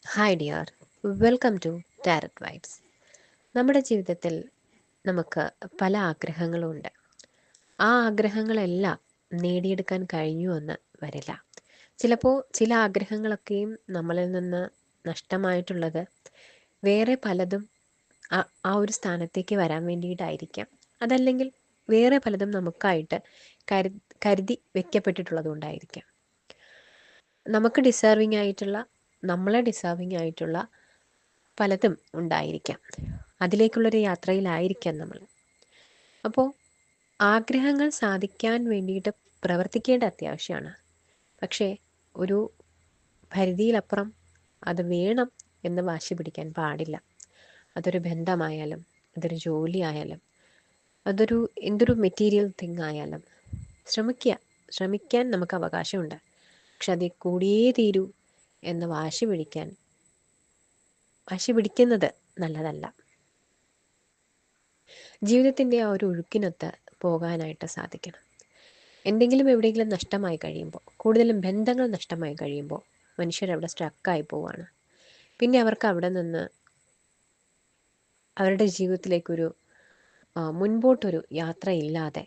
Hi dear, welcome to tarot vibes. നമ്മുടെ ജീവിതത്തിൽ നമുക്ക് പല ആഗ്രഹങ്ങളുമുണ്ട്. ആ ആഗ്രഹങ്ങളെല്ലാം നേടിയെടുക്കാൻ കഴിഞ്ഞു എന്ന് വരില്ല. ചിലപ്പോൾ ചില ആഗ്രഹങ്ങളൊക്കെയും നമ്മളിൽ നിന്ന് നഷ്ടമായിട്ടുള്ളത് വേറെ പലതും ആ ഒരു സ്ഥാനത്തേക്ക് വരാൻ വേണ്ടിയിട്ടായിരിക്കാം. അതല്ലെങ്കിൽ വേറെ പലതും നമുക്കായിട്ട് കരുതി വെക്കപ്പെട്ടിട്ടുള്ളത് കൊണ്ടായിരിക്കാം. നമുക്ക് ഡിസേർവിംഗ് ആയിട്ടുള്ള നമ്മളെ ഡിസേർവിംഗ് ആയിട്ടുള്ള പലതും ഉണ്ടായിരിക്കാം. അതിലേക്കുള്ളൊരു യാത്രയിലായിരിക്കാം നമ്മൾ. അപ്പോൾ ആഗ്രഹങ്ങൾ സാധിക്കാൻ വേണ്ടിയിട്ട് പ്രവർത്തിക്കേണ്ട അത്യാവശ്യമാണ്. പക്ഷേ ഒരു പരിധിയിലപ്പുറം അത് വേണം എന്ന് വാശി പിടിക്കാൻ പാടില്ല. അതൊരു ബന്ധമായാലും അതൊരു ജോലി ആയാലും എന്തൊരു മെറ്റീരിയൽ തിങ് ആയാലും ശ്രമിക്കാൻ നമുക്ക് അവകാശമുണ്ട്. പക്ഷെ അതിൽ കൂടിയേ തീരൂ എന്ന് വാശി പിടിക്കുന്നത് നല്ലതല്ല. ജീവിതത്തിൻ്റെ ആ ഒരു ഒഴുക്കിനൊത്ത് പോകാനായിട്ട് സാധിക്കണം. എവിടെയെങ്കിലും നഷ്ടമായി കഴിയുമ്പോൾ, കൂടുതലും ബന്ധങ്ങൾ നഷ്ടമായി കഴിയുമ്പോൾ മനുഷ്യരവിടെ സ്റ്റക്കായി പോവാണ്. പിന്നെ അവർക്ക് അവിടെ നിന്ന് അവരുടെ ജീവിതത്തിലേക്കൊരു മുൻപോട്ടൊരു യാത്രയില്ലാതെ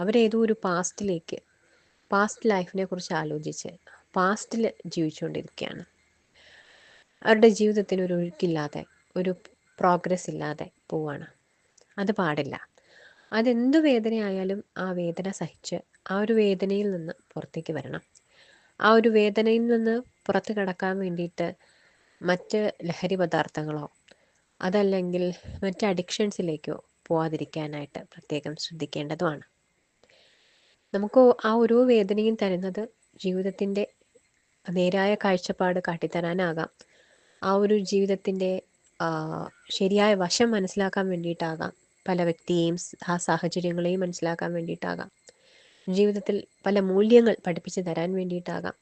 അവരേതോ ഒരു പാസ്റ്റ് ലൈഫിനെ കുറിച്ച് ആലോചിച്ച് പാസ്റ്റിൽ ജീവിച്ചുകൊണ്ടിരിക്കുകയാണ്. അവരുടെ ജീവിതത്തിന് ഒരു ഒഴുക്കില്ലാതെ, ഒരു പ്രോഗ്രസ് ഇല്ലാതെ പോവാണ്. അത് പാടില്ല. അതെന്തു വേദനയായാലും ആ വേദന സഹിച്ച് ആ ഒരു വേദനയിൽ നിന്ന് പുറത്തേക്ക് വരണം. ആ ഒരു വേദനയിൽ നിന്ന് പുറത്ത് കടക്കാൻ വേണ്ടിയിട്ട് മറ്റ് ലഹരി പദാർത്ഥങ്ങളോ അതല്ലെങ്കിൽ മറ്റ് അഡിക്ഷൻസിലേക്കോ പോവാതിരിക്കാനായിട്ട് പ്രത്യേകം ശ്രദ്ധിക്കേണ്ടതുമാണ്. നമുക്ക് ആ ഓരോ വേദനയും തരുന്നത് ജീവിതത്തിൻ്റെ നേരായ കാഴ്ചപ്പാട് കാട്ടിത്തരാനാകാം. ആ ഒരു ജീവിതത്തിൻ്റെ ശരിയായ വശം മനസ്സിലാക്കാൻ വേണ്ടിയിട്ടാകാം. പല വ്യക്തിയെയും ആ സാഹചര്യങ്ങളെയും മനസ്സിലാക്കാൻ വേണ്ടിയിട്ടാകാം. ജീവിതത്തിൽ പല മൂല്യങ്ങൾ പഠിപ്പിച്ചു തരാൻ വേണ്ടിയിട്ടാകാം.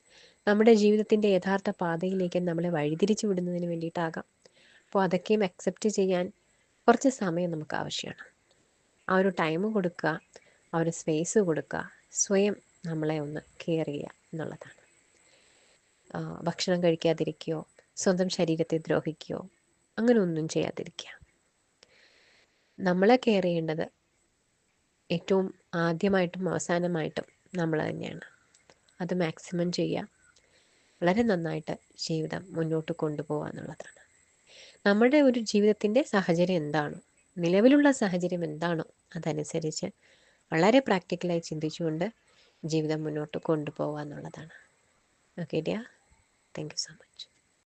നമ്മുടെ ജീവിതത്തിൻ്റെ യഥാർത്ഥ പാതയിലേക്ക് നമ്മളെ വഴിതിരിച്ചു വിടുന്നതിന് വേണ്ടിയിട്ടാകാം. അപ്പോൾ അതൊക്കെയും അക്സെപ്റ്റ് ചെയ്യാൻ കുറച്ച് സമയം നമുക്ക് ആവശ്യമാണ്. ആ ഒരു ടൈം കൊടുക്കുക, ആ ഒരു സ്പേസ് കൊടുക്കുക, സ്വയം നമ്മളെ ഒന്ന് കെയർ ചെയ്യുക എന്നുള്ളതാണ്. ഭക്ഷണം കഴിക്കാതിരിക്കുകയോ സ്വന്തം ശരീരത്തെ ദ്രോഹിക്കുകയോ അങ്ങനെ ഒന്നും ചെയ്യാതിരിക്കുക. നമ്മളെ കെയർ ചെയ്യേണ്ടത് ഏറ്റവും ആദ്യമായിട്ടും അവസാനമായിട്ടും നമ്മൾ തന്നെയാണ്. അത് മാക്സിമം ചെയ്യുക, വളരെ നന്നായിട്ട് ജീവിതം മുന്നോട്ട് കൊണ്ടുപോകുക എന്നുള്ളതാണ്. നമ്മുടെ ഒരു ജീവിതത്തിൻ്റെ സാഹചര്യം എന്താണോ, നിലവിലുള്ള സാഹചര്യം എന്താണോ അതനുസരിച്ച് വളരെ പ്രാക്ടിക്കലായി ചിന്തിച്ചുകൊണ്ട് ജീവിതം മുന്നോട്ട് കൊണ്ടുപോകുക എന്നുള്ളതാണ്. Okay dear, thank you so much.